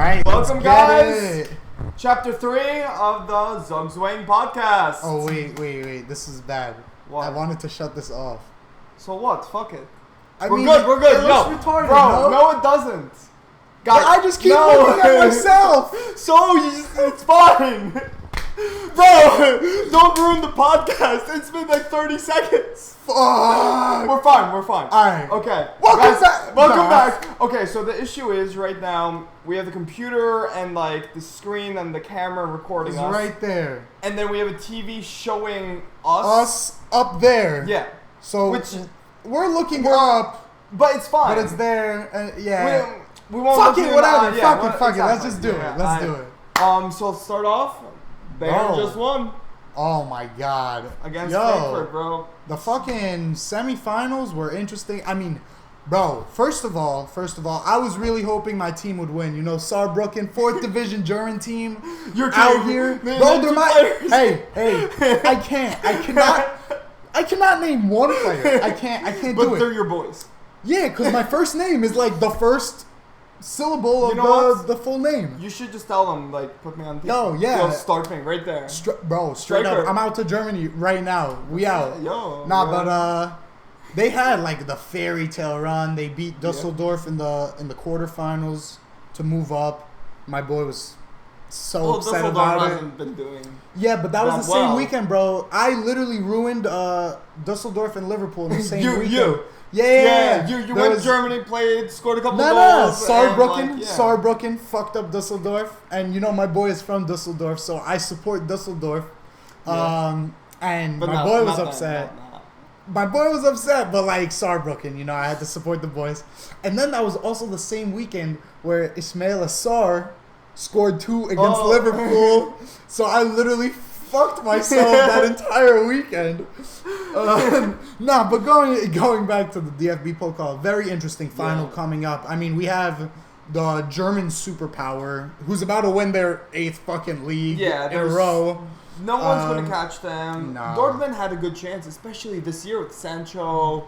Alright, welcome guys! It. Chapter 3 of the Zugzwang Podcast. Oh, wait. This is bad. What? I wanted to shut this off. So what? Fuck it. We're Good. It No, looks retarded, bro, no it doesn't. Guys, I just keep looking at myself. It's fine. Bro, don't ruin the podcast. It's been like 30 seconds. Fuck. We're fine. Alright. Okay. Welcome back. Okay, so the issue is right now we have the computer and like the screen and the camera recording us. Right there. And then we have a TV showing us. Up there. Yeah. So we're looking up. But it's fine. But it's there. Yeah. We won't Fuck it, whatever. Fuck it. Exactly. Let's just do it. Let's do it. So let's start off. Bayern just won. Oh my god. Against Frankfurt, bro. The fucking semifinals were interesting. I mean, bro, first of all, I was really hoping my team would win. You know, Saarbrücken, 4th division German team. You're out here. Bro, they're my Hey, I cannot name one player. I can't do it. But they're your boys. Yeah, because my first name is like the first syllable of the full name. You should just tell them, like, put me on the team. Yo, yeah. Yo, start me right there. Straight up. I'm out to Germany right now. We out. Yo. But they had like the fairy tale run. They beat Dusseldorf in the quarterfinals to move up. My boy was so upset about it. Hasn't been doing. Yeah, but that was the same weekend, bro. I literally ruined Dusseldorf and Liverpool in the same weekend. Yeah. You went to Germany, played, scored a couple goals. Saarbrücken fucked up Dusseldorf, and you know my boy is from Dusseldorf, so I support Dusseldorf. And my boy was upset. My boy was upset, but like Saarbrücken, you know, I had to support the boys. And then that was also the same weekend where Ismail Saar scored 2 against Liverpool, so I literally fucked myself that entire weekend. But going back to the DFB Pokal, very interesting final coming up. I mean, we have the German superpower who's about to win their 8th fucking league in a row. No one's going to catch them. No. Dortmund had a good chance, especially this year with Sancho.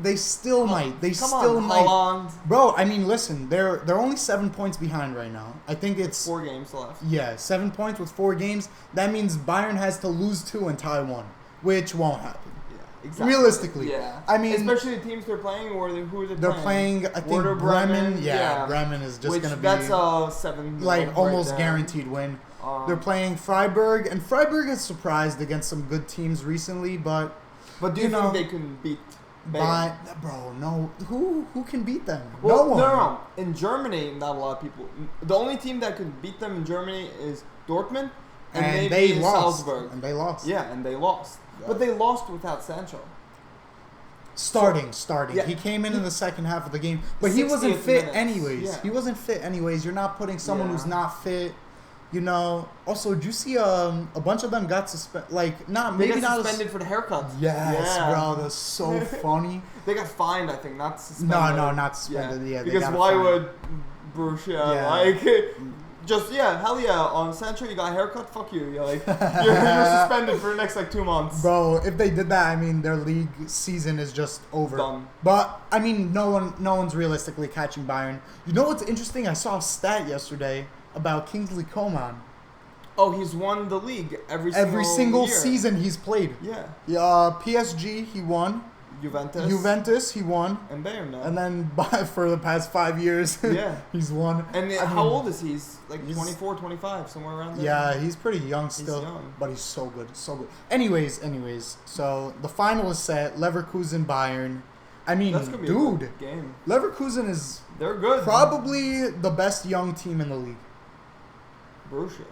They still might. Holland. Bro, I mean, listen, they're only 7 points behind right now. I think it's 4 games left. Yeah, 7 points with 4 games. That means Bayern has to lose 2 and tie 1, which won't happen. Yeah, exactly. Realistically. Yeah. I mean, especially the teams they're playing, who are they playing? They're playing, I think, Bremen. Yeah, Bremen is just going to be... That's a 7... Like, almost guaranteed win. They're playing Freiburg, and Freiburg has surprised against some good teams recently, but... But do you think they can beat Bayern? Bro, no. Who can beat them? Well, no one. No. In Germany, not a lot of people. The only team that can beat them in Germany is Dortmund, and maybe they lost. Salzburg. And they lost. Yeah, and they lost. Yeah. But they lost without Sancho. Starting. Yeah. He came in the second half of the game, but he wasn't fit anyways. Yeah. He wasn't fit anyways. You're not putting someone who's not fit. You know. Also, did you see a bunch of them got suspended? Like, maybe not suspended for the haircuts. Yes, bro. That's so funny. They got fined, I think, not suspended. No, not suspended. Yeah, because why would Borussia hell yeah, on Sancho you got a haircut, fuck you. You're like you're suspended for the next like 2 months. Bro, if they did that, I mean their league season is just over. Done. But I mean no one's realistically catching Bayern. You know what's interesting? I saw a stat yesterday about Kingsley Coman. Oh, he's won the league every single year. Season he's played. Yeah. PSG he won. Juventus he won. And Bayern now. And then for the past 5 years, he's won. And how old is he? He's like 24, 25, somewhere around there. Yeah, he's pretty young still. He's young. But he's so good. Anyways, so the final is set. Leverkusen Bayern. I mean, that's gonna be a good game. Leverkusen is they're good. Probably the best young team in the league. Borussia.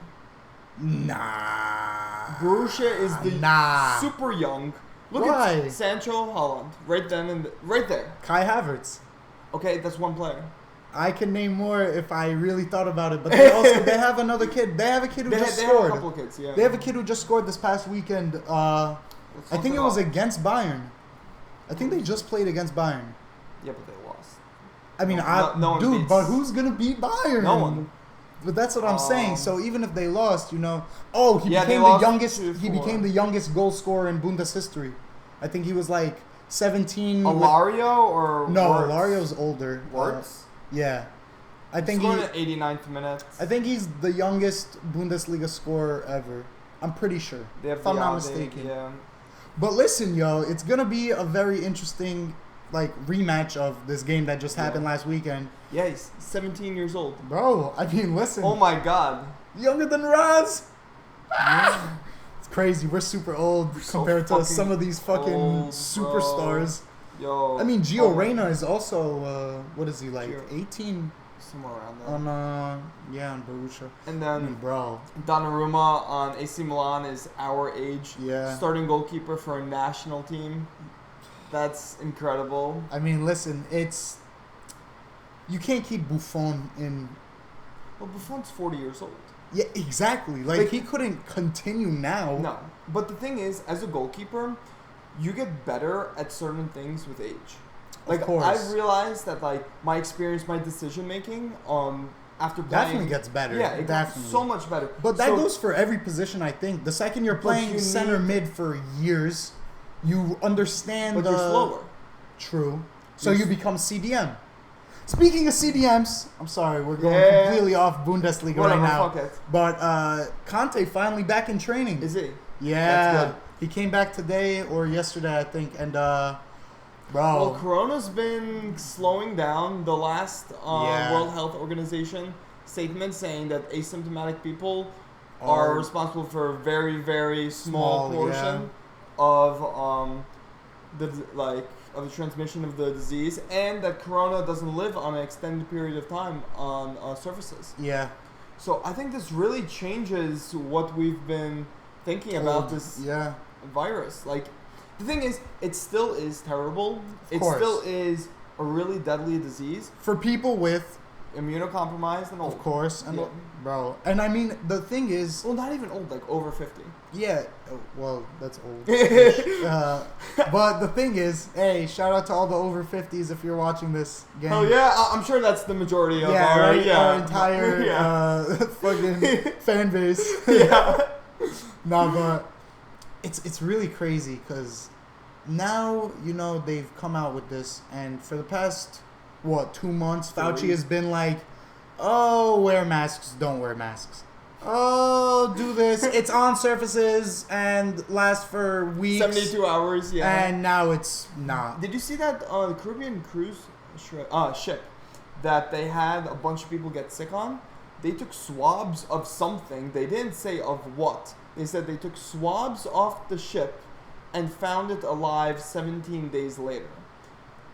Nah. Borussia is super young. Look at Sancho, Holland, right there. Kai Havertz. Okay, that's one player. I can name more if I really thought about it, but they have another kid. They have a kid who just scored. They have a couple of kids, yeah. They have a kid who just scored this past weekend. I think it was against Bayern. I think they just played against Bayern. Yeah, but they lost. I mean, but who's gonna beat Bayern? No one. But that's what I'm saying. So even if they lost, you know, he became the youngest. He became the youngest goal scorer in Bundes history. I think he was like 17. Alario or no? Wirtz? Alario's older. Wirtz? Yeah. I think scored in the 89th minute. I think he's the youngest Bundesliga scorer ever. I'm pretty sure. If I'm not mistaken. Yeah. But listen, yo, it's gonna be a very interesting rematch of this game that just happened last weekend. Yeah, he's 17 years old. Bro, I mean, listen. Oh my God. Younger than Raz. Yeah. It's crazy. We're super old compared to some of these fucking old, superstars. Yo. I mean, Gio Reyna is also, what is he, 18? Somewhere around there. On Borussia. And then, bro, Donnarumma on AC Milan is our age. Yeah. Starting goalkeeper for a national team. That's incredible. I mean, listen, you can't keep Buffon in. Well, Buffon's 40 years old. Yeah, exactly. Like he couldn't continue now. No. But the thing is, as a goalkeeper, you get better at certain things with age. Like, I've realized that, my experience, my decision-making, after playing... Definitely gets better. Yeah, it gets so much better. But that goes for every position, I think. The second you're playing center mid for years, you understand But you're slower. True. So you become CDM. Speaking of CDMs, I'm sorry, we're going completely off Bundesliga right now. Fuck it. But Conte finally back in training. Is he? Yeah. That's good. He came back today or yesterday, I think, and bro. Well, Corona's been slowing down. The last World Health Organization statement saying that asymptomatic people are responsible for a very, very small portion of of the transmission of the disease, and that Corona doesn't live on an extended period of time on surfaces. Yeah. So I think this really changes what we've been thinking about this virus. The thing is, it still is terrible. It still is a really deadly disease. For people with... immunocompromised and old. Of course. And bro. And I mean, the thing is... Well, not even old, over 50. Yeah. Well, that's old. But the thing is, hey, shout out to all the over 50s if you're watching this game. Oh, yeah. I'm sure that's the majority of our entire fucking fan base. Yeah. No, but... It's really crazy because now, they've come out with this, and for the past, 2 months, Fauci has been like, oh, wear masks, don't wear masks. Oh, do this. It's on surfaces and lasts for weeks. 72 hours, yeah. And now it's not. Did you see that the Caribbean cruise ship that they had a bunch of people get sick on? They took swabs of something. They didn't say of what. They said they took swabs off the ship and found it alive 17 days later.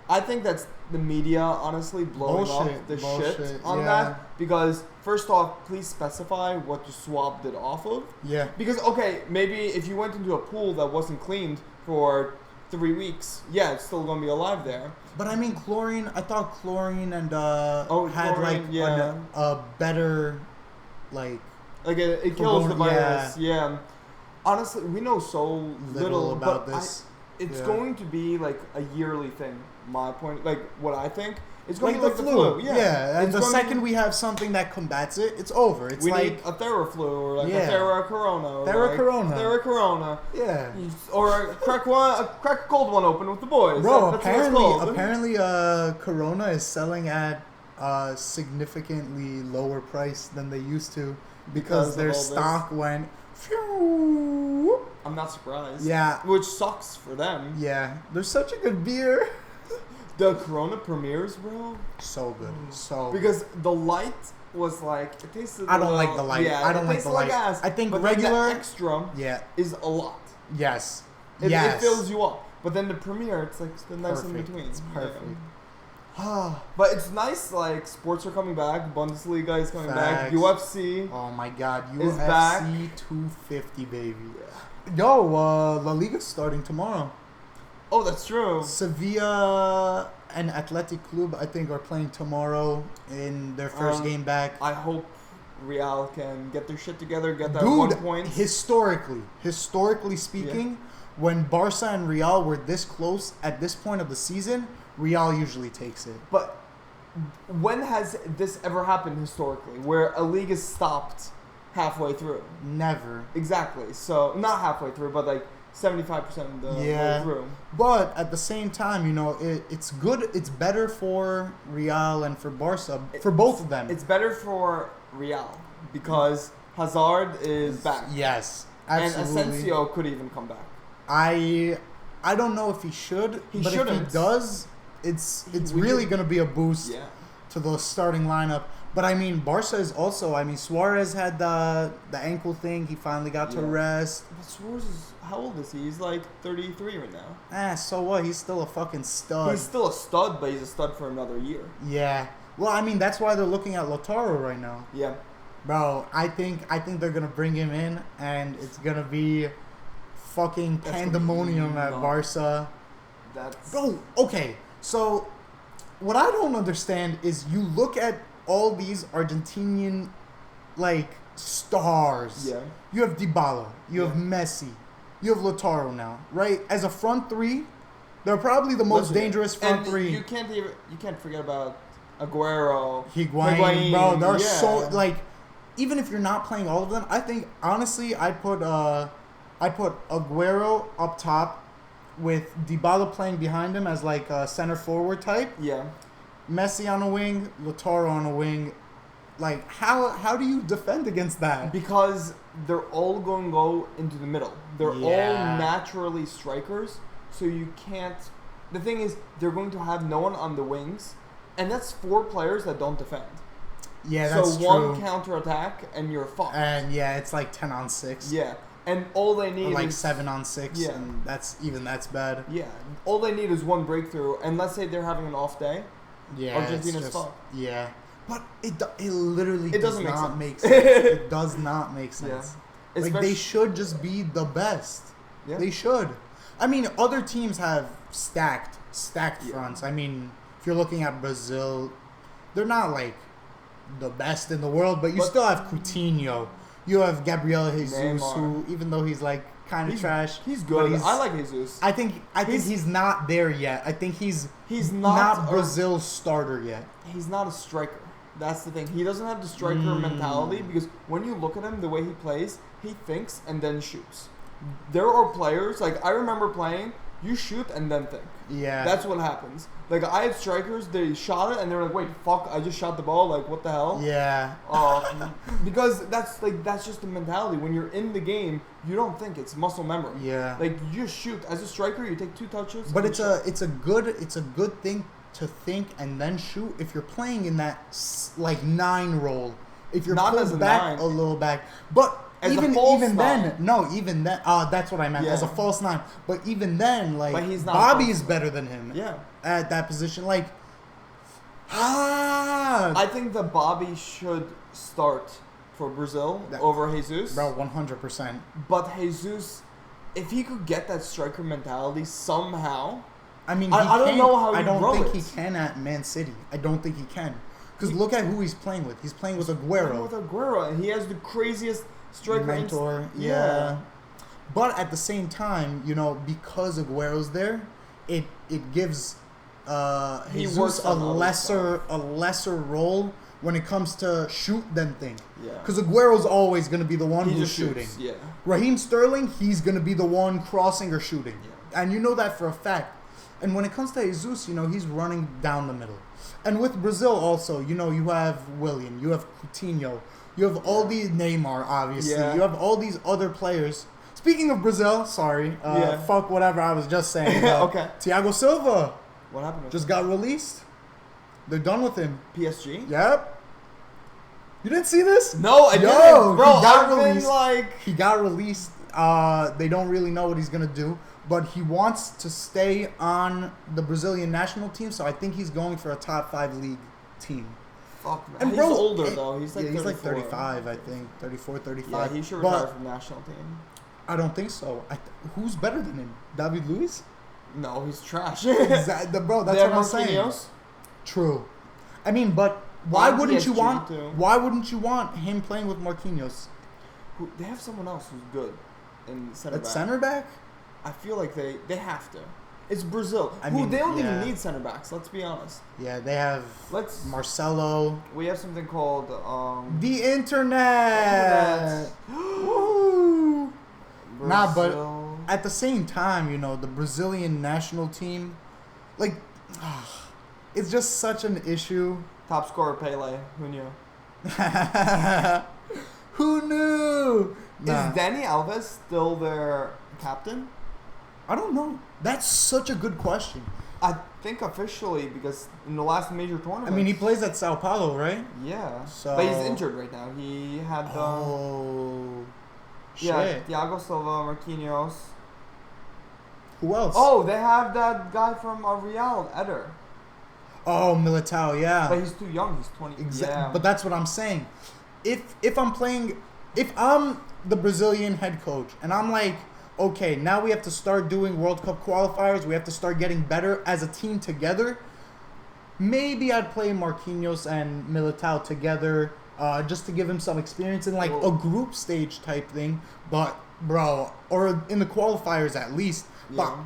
I think that's the media, honestly, blowing up the shit on that. Because, first off, please specify what you swabbed it off of. Yeah. Because, okay, maybe if you went into a pool that wasn't cleaned for 3 weeks, it's still going to be alive there. But I mean, chlorine, I thought chlorine and had chlorine, a better, it kills the virus, Honestly, we know so little about this. It's going to be a yearly thing. My point, what I think, it's going to be the flu. Yeah, and the second we have something that combats it, it's over. It's we need a Theraflu or a Thera-Corona. Thera-Corona. Yeah. Or crack a cold one open with the boys. Bro, apparently, Corona is selling at a significantly lower price than they used to because their stock went. Phew. I'm not surprised. Yeah. Which sucks for them. Yeah. They're such a good beer. The Corona premieres, bro. So good. Because the light was it tasted I don't like the light. Yeah, I don't like the light. Ass, I think but regular the extra is a lot. Yes. It fills you up. But then the premiere, it's the nice in between. It's perfect. But it's nice, sports are coming back. Bundesliga is coming back. UFC. Oh my God, is back. UFC 250, baby. Yo, La Liga's starting tomorrow. Oh, that's true. Sevilla and Athletic Club, I think, are playing tomorrow in their first game back. I hope Real can get their shit together, get that 1 point. Historically speaking, when Barca and Real were this close at this point of the season, Real usually takes it. But when has this ever happened historically, where a league is stopped halfway through? Never. Exactly. So, not halfway through, but 75% of the way through. But at the same time, you know, it's good. It's better for Real and for Barca, for both of them. It's better for Real because Hazard is back. Yes, absolutely. And Asensio could even come back. I don't know if he should, but if he does, it's really going to be a boost to the starting lineup. But I mean, Barca is also. I mean, Suarez had the ankle thing. He finally got to rest. But Suarez is how old is he? He's like 33 right now. So what? He's still a fucking stud. He's still a stud, but he's a stud for another year. Yeah. Well, I mean, that's why they're looking at Lautaro right now. Yeah. Bro, I think they're gonna bring him in, and it's gonna be fucking pandemonium at Barca. Bro, okay. So, what I don't understand is you look at all these Argentinian, like, stars. Yeah. You have Dybala. You have Messi. You have Lautaro now, right? As a front three, they're probably the most dangerous front three. You can't forget about Aguero, Higuain, bro. They're so, like, even if you're not playing all of them, I think honestly I put Aguero up top with Dybala playing behind him as like a center forward type. Yeah. Messi on a wing, Lautaro on a wing. Like, how do you defend against that? Because they're all going to go into the middle. They're all naturally strikers, so you can't... The thing is, they're going to have no one on the wings, and that's 4 players that don't defend. Yeah, that's true. So one counter-attack, and you're fucked. And, it's like 10 on 6. Yeah, and all they need or like is... 7 on 6, and that's bad. Yeah, all they need is one breakthrough, and let's say they're having an off day. Yeah, Argentina's fucked. Yeah. But it literally does not make sense. It does not make sense. Yeah. Like, they should just be the best. Yeah. They should. I mean, other teams have stacked fronts. I mean, if you're looking at Brazil, they're not, like, the best in the world, but you still have Coutinho. You have Gabriel Jesus, Neymar. Who, even though he's, like, kind of trash. He's good. I like Jesus. I think he's not there yet. I think he's not Brazil's starter yet. He's not a striker. That's the thing. He doesn't have the striker mentality because when you look at him, the way he plays, he thinks and then shoots. There are players, like I remember playing, you shoot and then think. Yeah. That's what happens. Like I had strikers, they shot it and they were like, wait, fuck, I just shot the ball, like what the hell? Yeah. Because that's just the mentality. When you're in the game, you don't think, it's muscle memory. Yeah. Like you just shoot. As a striker, you take 2 touches. But it's a good thing to think and then shoot if you're playing in that like 9 role. If you're pulled back a little back, but as even then, that's what I meant, as a Yeah. false 9. But even then, like, But he's not Bobby is better than him. Yeah. At that position, like, I think that Bobby should start for Brazil over Jesus. Bro, 100%. But Jesus, if he could get that striker mentality somehow. I mean, I don't know how I he don't think he can at Man City. I don't think he can. Because look at who he's playing with. He's playing with Aguero. And he has the craziest striker mentor. Yeah. But at the same time, you know, because Aguero's there, it gives Jesus a lesser role when it comes to shoot than think. Yeah. Because Aguero's always going to be the one who's shooting. Yeah. Raheem Sterling, he's going to be the one crossing or shooting. Yeah. And you know that for a fact. And when it comes to Jesus, you know, he's running down the middle. And with Brazil also, you know, you have Willian, you have Coutinho, you have all these, Neymar, obviously. Yeah. You have all these other players. Speaking of Brazil, fuck whatever I was just saying. Okay. Thiago Silva. What happened? Just got released. They're done with him. PSG? Yep. You didn't see this? No, I didn't. Bro, He got released. They don't really know what he's going to do. But he wants to stay on the Brazilian national team, so I think he's going for a top 5 league team. Fuck, man. And he's older, though. He's like 34. He's like 35, I think. 34, 35. Yeah, he should retire from the national team. I don't think so. Who's better than him? David Luiz? No, he's trash. Bro, that's what I'm saying. True. I mean, but why wouldn't you want him playing with Marquinhos? They have someone else who's good in center back. At center back? I feel like they have to. It's Brazil. They don't even need center backs, let's be honest. Yeah, they have Marcelo. We have something called the internet. Woo! Brazil. at the same time, the Brazilian national team, like, it's just such an issue. Top scorer Pele. Who knew? Who knew? Nah. Is Dani Alves still their captain? I don't know. That's such a good question. I think officially, because in the last major tournament. I mean, he plays at Sao Paulo, right? Yeah. So, but he's injured right now. He had the. Oh. Yeah, Thiago Silva, Marquinhos. Who else? Oh, they have that guy from Real, Eder. Oh, Militao, yeah. But he's too young. He's 20. Yeah. But that's what I'm saying. If I'm the Brazilian head coach and I'm like, okay, now we have to start doing World Cup qualifiers. We have to start getting better as a team together. Maybe I'd play Marquinhos and Militao together just to give him some experience in like a group stage type thing. But, bro, or in the qualifiers at least. Yeah. But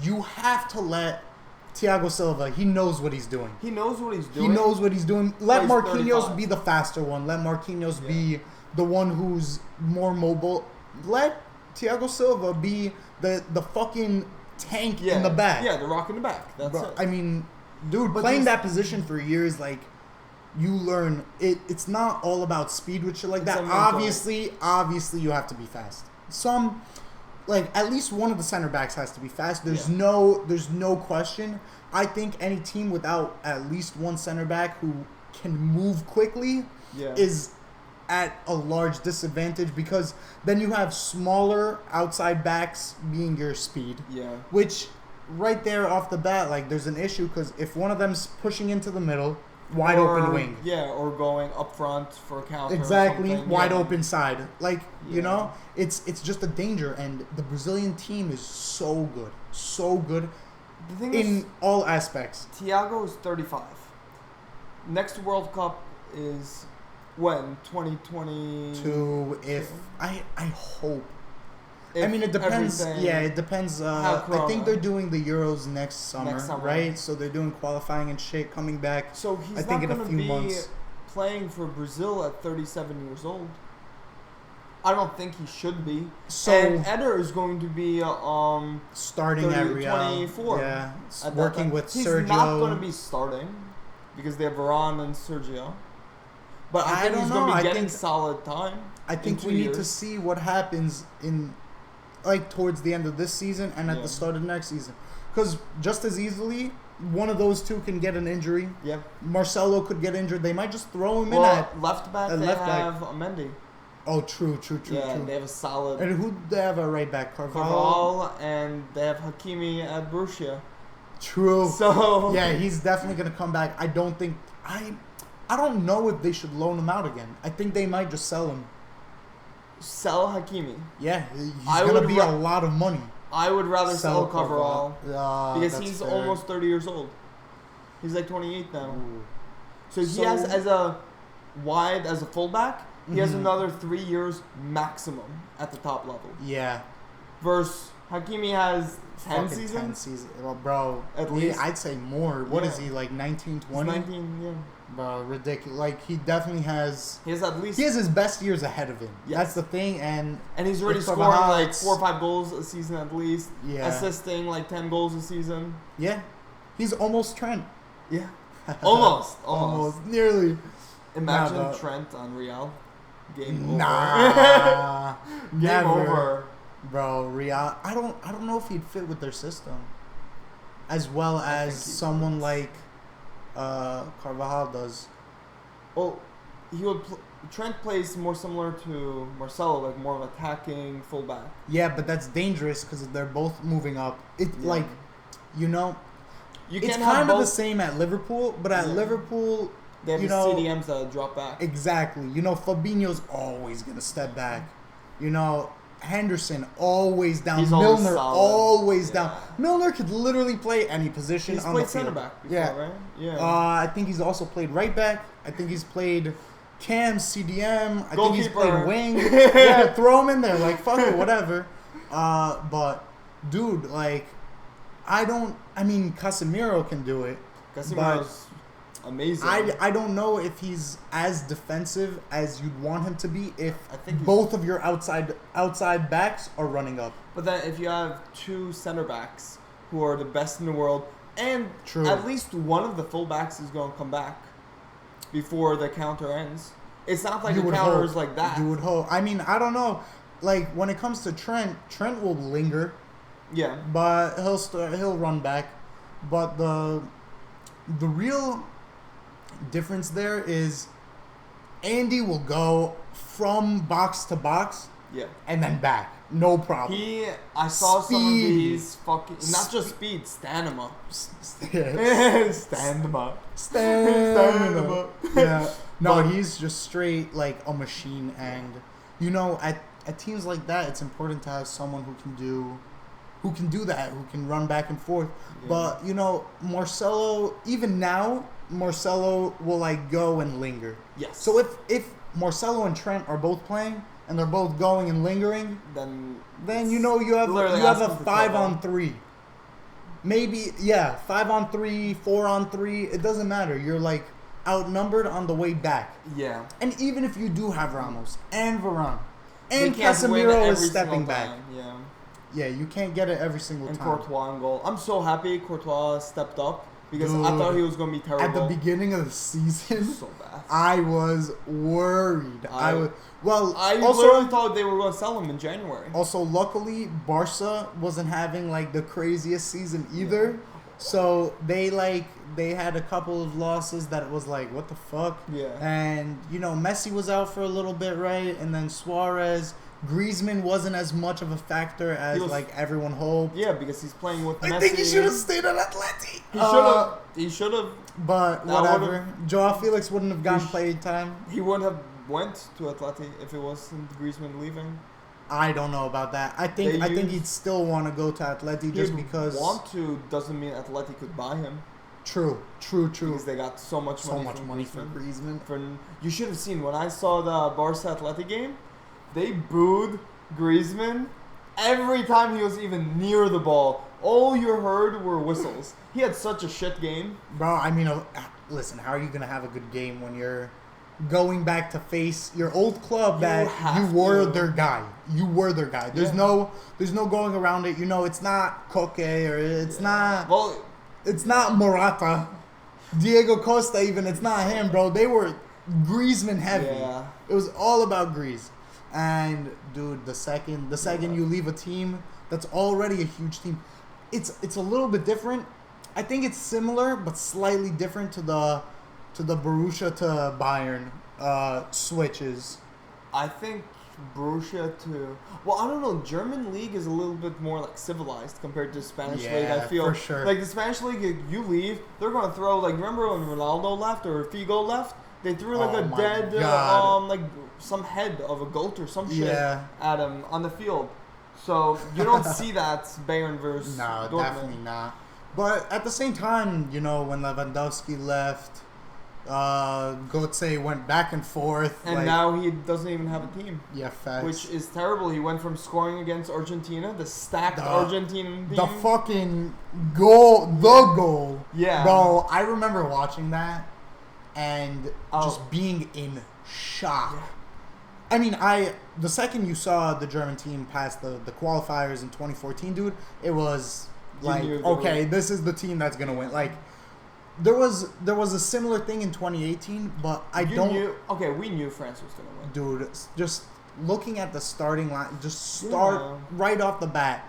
you have to let Thiago Silva, he knows what he's doing. He knows what he's doing. Let Marquinhos be the faster one. Let Marquinhos be the one who's more mobile. Let Thiago Silva be the fucking tank in the back. Yeah, the rock in the back. That's it. I mean, dude, playing that position for years, like, you learn it's not all about speed with shit like that. Obviously, you have to be fast. Like, at least one of the center backs has to be fast. There's no question. I think any team without at least one center back who can move quickly is at a large disadvantage, because then you have smaller outside backs being your speed. Yeah. Which, right there off the bat, like, there's an issue, because if one of them's pushing into the middle, wide open wing. Yeah, or going up front for a counter. Exactly, wide open side. Like, it's just a danger, and the Brazilian team is so good. So good the thing in is, all aspects. Thiago is 35. Next World Cup is when? 2022? I hope. I mean, it depends. Yeah, it depends. I think they're doing the Euros next summer, right? So they're doing qualifying and shit coming back. So he's not going to be playing for Brazil at 37 years old. I don't think he should be. So, and Eder is going to be starting at Real. 24. Yeah, working with Sergio. He's not going to be starting because they have Varane and Sergio. But I think he's going to be getting solid time. I think we need to see what happens in, like, towards the end of this season and at the start of next season. Because just as easily, one of those two can get an injury. Yeah. Marcelo could get injured. They might just throw him in at left back. They have Mendy. Oh, true. Yeah, they have a solid. And who do they have at right back? Carvalho, and they have Hakimi at Borussia. True. So yeah, he's definitely gonna come back. I don't know if they should loan him out again. I think they might just sell him. Sell Hakimi. Yeah, he's gonna be a lot of money. I would rather sell Carvalho because he's almost 30 years old. He's like 28 now. Ooh. So he has as a fullback. He has another 3 years maximum at the top level. Yeah. Versus Hakimi has 10 seasons. 10 seasons. Well, bro, at least I'd say more. What is he, like 19, 20? 19, yeah. Bro, ridiculous. Like, he definitely has... He has his best years ahead of him. Yes. That's the thing, and he's already scoring like 4 or 5 goals a season at least. Yeah. Assisting like 10 goals a season. Yeah. He's almost Trent. Yeah. Almost. Nearly. Imagine Trent on Real. Game over. Nah. Game over. Bro, Real, I don't know if he'd fit with their system. As well as someone like Carvajal does. Well, Trent plays more similar to Marcelo, like more of attacking fullback. Yeah, but that's dangerous because they're both moving up. It's kind of the same at Liverpool, but at Liverpool, they have the CDMs that drop back. Exactly. Fabinho's always gonna step back. Henderson always down. Milner always down. Milner could literally play any position. He's played center back before, right? Yeah. I think he's also played right back. I think he's played Cam, CDM. I think he's played wing. Yeah, throw him in there. Like, fuck it, whatever. But, dude, like, Casemiro can do it. Casemiro's amazing. I don't know if he's as defensive as you'd want him to be if I think both of your outside backs are running up. But then if you have two center backs who are the best in the world, and at least one of the fullbacks is going to come back before the counter ends. It's not like the counter is like that. You would hope. I mean, I don't know. Like, when it comes to Trent will linger. Yeah. But he'll run back. But the real difference there is Andy will go from box to box. Yeah. And then back. No problem. I saw some of these fucking... Not just speed, stamina. Stamina. Yeah. No, he's just straight, like, a machine. And, you know, at teams like that, it's important to have someone who can do that, who can run back and forth. Yeah. But, you know, Marcelo, even now, Marcelo will, like, go and linger. Yes. So if Marcelo and Trent are both playing, and they're both going and lingering, then you know you have a 5-on-3. Maybe 5-on-3, 4-on-3. It doesn't matter. You're like outnumbered on the way back. Yeah. And even if you do have Ramos and Varane and Casemiro is stepping back. Yeah. Yeah, you can't get it every single time. And Courtois in goal. I'm so happy Courtois stepped up. Because I thought he was going to be terrible. At the beginning of the season, so bad. I was worried. I literally thought they were going to sell him in January. Also, luckily, Barca wasn't having like the craziest season either. Yeah. So they had a couple of losses that it was like, what the fuck? Yeah. And, you know, Messi was out for a little bit, right? And then Suarez... Griezmann wasn't as much of a factor as everyone hoped. Yeah, because he's playing with Messi. I think he should have stayed at Atleti. He should have. But whatever. Joao Felix wouldn't have gotten playing time. He wouldn't have went to Atleti if it wasn't Griezmann leaving. I don't know about that. I think he'd still want to go to Atleti just because. Want to doesn't mean Atleti could buy him. True. Because they got so much money for Griezmann. You should have seen when I saw the Barca Atleti game. They booed Griezmann every time he was even near the ball. All you heard were whistles. He had such a shit game. Bro, I mean, listen, how are you going to have a good game when you're going back to face your old club that you were their guy? You were their guy. There's no going around it. You know, it's not Koke or it's not Morata. Diego Costa even, it's not him, bro. They were Griezmann heavy. Yeah. It was all about Griez. And dude, the second you leave a team that's already a huge team, it's a little bit different. I think it's similar but slightly different to the Borussia to Bayern switches. I think Borussia to I don't know. German league is a little bit more like civilized compared to Spanish league. I feel for sure. Like the Spanish league, you leave, they're gonna throw remember when Ronaldo left or Figo left. They threw a dead, some head of a goat or some shit at him on the field. So you don't see that Bayern versus Dortmund. No, definitely not. But at the same time, you know, when Lewandowski left, Götze went back and forth. And now he doesn't even have a team. Yeah, facts. Which is terrible. He went from scoring against Argentina, the stacked Argentine team. The fucking goal. Yeah. Bro, I remember watching that. And just being in shock. Yeah. I mean, the second you saw the German team pass the qualifiers in 2014, dude, it was like, okay, this is the team that's gonna win. Like, there was a similar thing in 2018, but we knew France was gonna win. Dude, just looking at the starting line, just start right off the bat.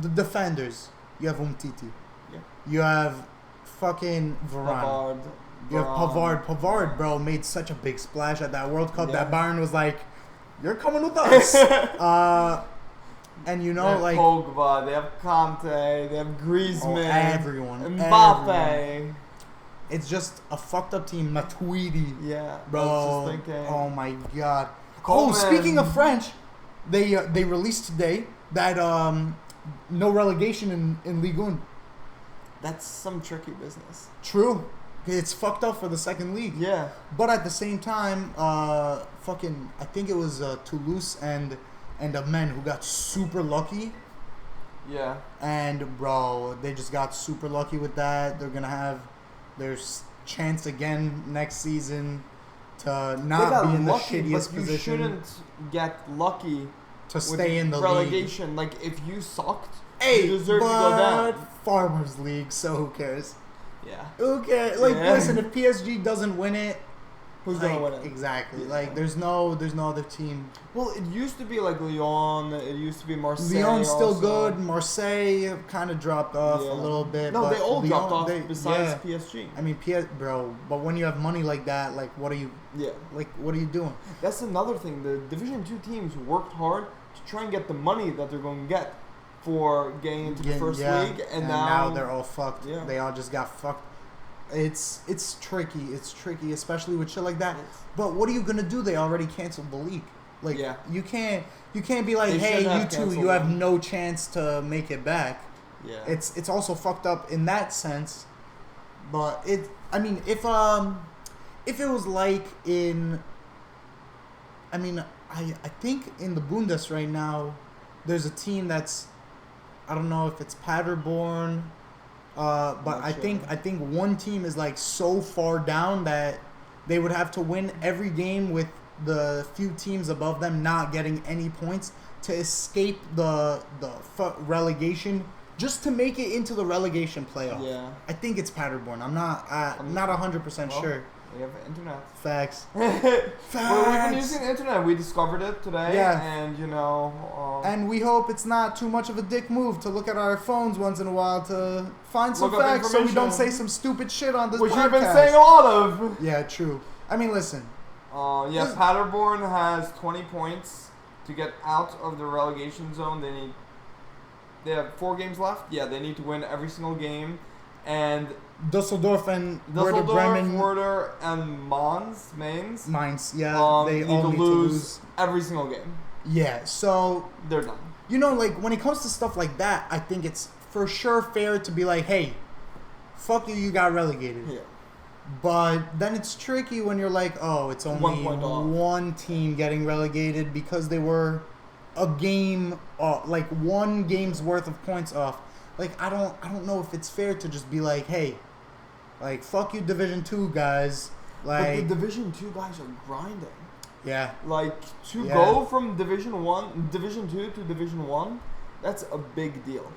The defenders, you have Umtiti. Yeah. You have fucking Varane. You have Pavard. Pavard, bro, made such a big splash at that World Cup that Bayern was like, you're coming with us. And you know, they have Pogba, they have Kante, they have Griezmann. Everyone. Mbappe. It's just a fucked up team. Matuidi. Yeah. Bro. Just thinking. Oh my god. Coleman. Oh, speaking of French, they released today that no relegation in Ligue 1. That's some tricky business. True. It's fucked up for the second league. Yeah. But at the same time, I think it was Toulouse and a man who got super lucky. Yeah. And bro, they just got super lucky with that. They're gonna have chance again next season to not be in the shittiest position. You shouldn't get lucky to stay in the relegation. league. Like, if you sucked, you deserve to go down. Farmers League, so who cares? Yeah. Who cares? Like, listen, if PSG doesn't win it, who's gonna win it? Exactly. Yeah. Like, there's no other team. Well, it used to be like Lyon. It used to be Marseille. Lyon's still good. Marseille kind of dropped off a little bit. No, but they all Lyon, dropped off besides PSG. I mean, bro. But when you have money like that, like, what are you? Yeah. Like, what are you doing? That's another thing. The Division 2 teams worked hard to try and get the money that they're going to get for getting into the first league, and now they're all fucked. Yeah. They all just got fucked. It's tricky. It's tricky, especially with shit like that. But what are you gonna do? They already canceled the league. Like, you can't be like, hey, you two, you have no chance to make it back. Yeah. It's also fucked up in that sense. But if it was like in, I think in the Bundes right now, there's a team that's, I don't know if it's Paderborn, but I think one team is like so far down that they would have to win every game with the few teams above them not getting any points to escape the relegation, just to make it into the relegation playoff. Yeah. I think it's Paderborn. I'm not 100% sure. We have internet. Facts. Facts. Well, we've been using the internet. We discovered it today. Yeah. And, and we hope it's not too much of a dick move to look at our phones once in a while to find some facts so we don't say some stupid shit on this podcast. Which we've been saying a lot of. Yeah, true. Listen. Paderborn has 20 points to get out of the relegation zone. They have 4 games left. Yeah, they need to win every single game. And Dusseldorf and Werder Bremen, Werder and Mainz. Yeah, they all need to lose every single game. Yeah, so they're done. Like when it comes to stuff like that, I think it's for sure fair to be like, hey, fuck you, you got relegated. Yeah. But then it's tricky when you're like, oh, it's only one team getting relegated because they were a game off, like one game's worth of points off. Like, I don't know if it's fair to just be like, hey, like, fuck you, Division 2 guys. Like, but the Division 2 guys are grinding. Yeah. Like, to go from Division 2 to Division 1, that's a big deal.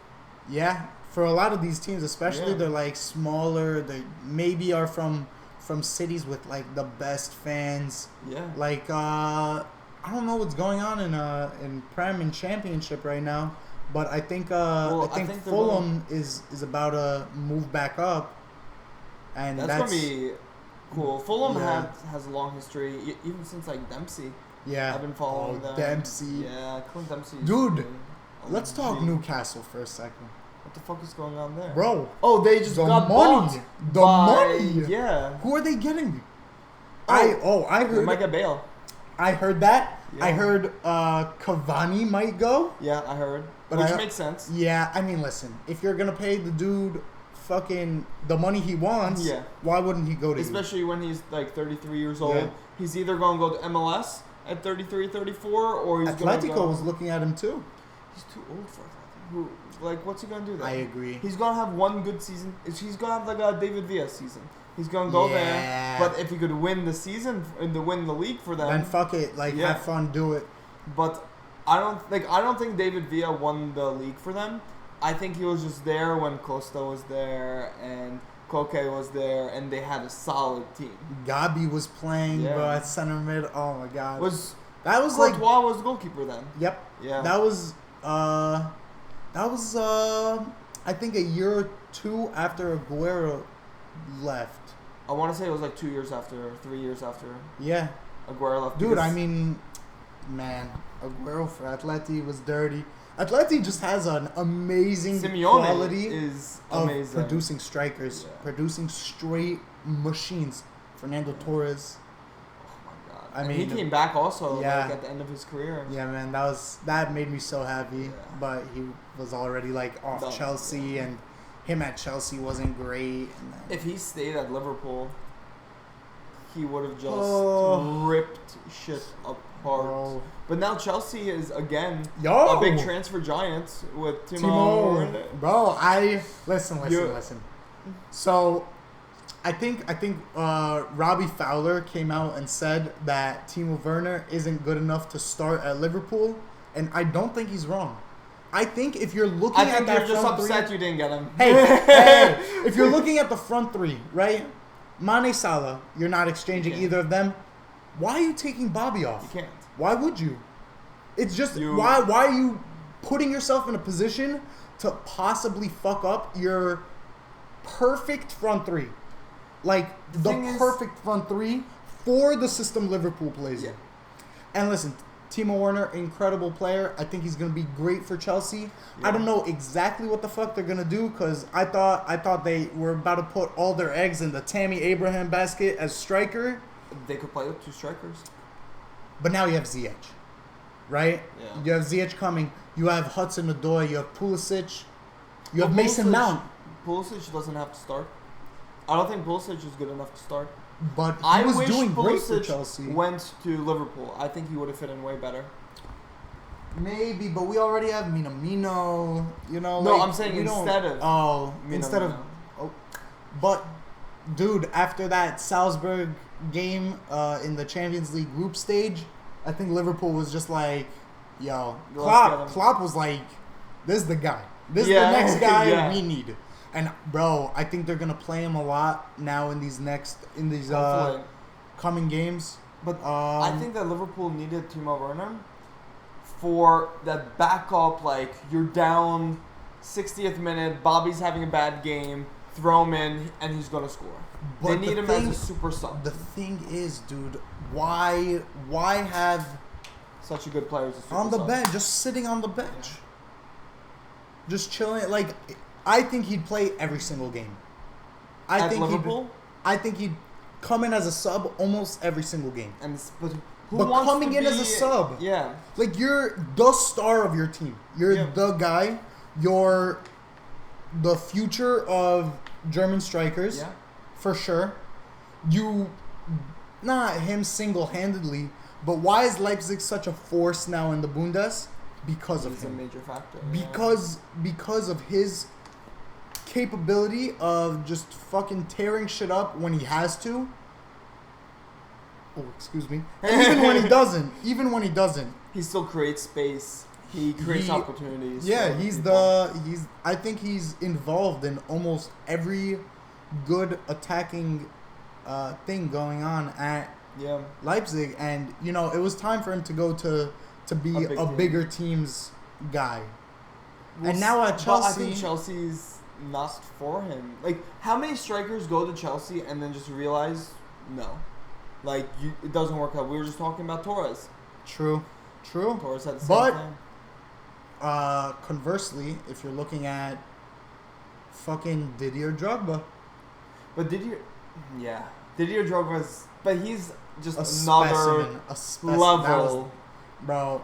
Yeah. For a lot of these teams, especially, they're, like, smaller. They maybe are from cities with, like, the best fans. Yeah. Like, I don't know what's going on in Prem and Championship right now. But I think Fulham is about to move back up, and that's gonna be cool. Fulham has a long history, even since like Dempsey. Yeah, I've been following them. Dempsey. Yeah, Clint Dempsey. Dude, let's talk Newcastle for a second. What the fuck is going on there, bro? Oh, they just got money. The money. Yeah. Who are they getting? I heard. They might get Bale. I heard that. Yeah. I heard Cavani might go. Yeah, I heard. But which makes sense. Yeah, listen, if you're going to pay the dude fucking the money he wants, why wouldn't he go to Especially when he's like 33 years old. Yeah. He's either going to go to MLS at 33, 34, or he's going to Atletico was looking at him too. He's too old for Atletico. What's he going to do there? I agree. He's going to have one good season. He's going to have like a David Villa season. He's going to go there. But if he could win the season and to win the league for them, then fuck it. Like, have fun, do it. But I don't think David Villa won the league for them. I think he was just there when Costa was there and Koke was there, and they had a solid team. Gabi was playing, bro, at center mid. Oh my god. That was Courtois was the goalkeeper then. Yep. Yeah. That was I think a year or two after Aguero left. I want to say it was like 2 years after, 3 years after. Yeah. Aguero left. Dude, man, Aguero for Atleti was dirty. Atleti just has an amazing quality is of amazing. producing strikers, producing straight machines. Fernando Torres. Oh my god! He came back also like, at the end of his career. Yeah, man, that made me so happy. Yeah. But he was already like off Chelsea, and him at Chelsea wasn't great. And then, if he stayed at Liverpool, he would have just ripped shit apart. But now Chelsea is again a big transfer giant with Timo. Bro, listen. So I think Robbie Fowler came out and said that Timo Werner isn't good enough to start at Liverpool, and I don't think he's wrong. I think if you're looking at that front three... I think you're just upset you didn't get him. Hey, if you're looking at the front three, right? Mane, Salah, you're not exchanging either of them. Why are you taking Bobby off? You can't. Why would you? It's just, why are you putting yourself in a position to possibly fuck up your perfect front three? Like, the perfect front three for the system Liverpool plays in. And listen, Timo Werner, incredible player. I think he's going to be great for Chelsea. Yeah. I don't know exactly what the fuck they're going to do because I thought they were about to put all their eggs in the Tammy Abraham basket as striker. They could play with two strikers. But now you have Ziyech, right? Yeah. You have Ziyech coming. You have Hudson-Odoi. You have Pulisic. You have Mason Mount. Pulisic doesn't have to start. I don't think Pulisic is good enough to start. But he was doing great for Chelsea. Went to Liverpool. I think he would have fit in way better. Maybe, but we already have Minamino. You know. No, I'm saying instead of. Oh, instead of. Oh, but, dude, after that Salzburg game in the Champions League group stage, I think Liverpool was just like, yo, Klopp was like, this is the guy. This is the next guy we need. And bro, I think they're gonna play him a lot now in these coming games. But I think that Liverpool needed Timo Werner for that backup. Like, you're down 60th minute, Bobby's having a bad game, throw him in, and he's gonna score. But they need him as a super sub. The thing is, dude, why have such a good player as a super on the sub? bench, just sitting on the bench, just chilling? Like, I think he'd play every single game. I think he'd come in as a sub almost every single game. But coming in as a sub, like, you're the star of your team. You're the guy. You're the future of German strikers, for sure. You, not him single-handedly, but why is Leipzig such a force now in the Bundes? Because of him. He's a major factor. Because of his capability of just fucking tearing shit up when he has to. Oh, excuse me. And even when he doesn't. He still creates space. He creates opportunities. Yeah, I think he's involved in almost every good attacking thing going on at Leipzig, and you know, it was time for him to go to be a bigger team's guy. And now at Chelsea, but I think Chelsea's not for him. Like, how many strikers go to Chelsea and then just realize no, like, it doesn't work out? We were just talking about Torres. True. Torres had the same thing. Conversely, if you're looking at fucking Didier Drogba. But Didier Drogba's, but he's just another level. Bro,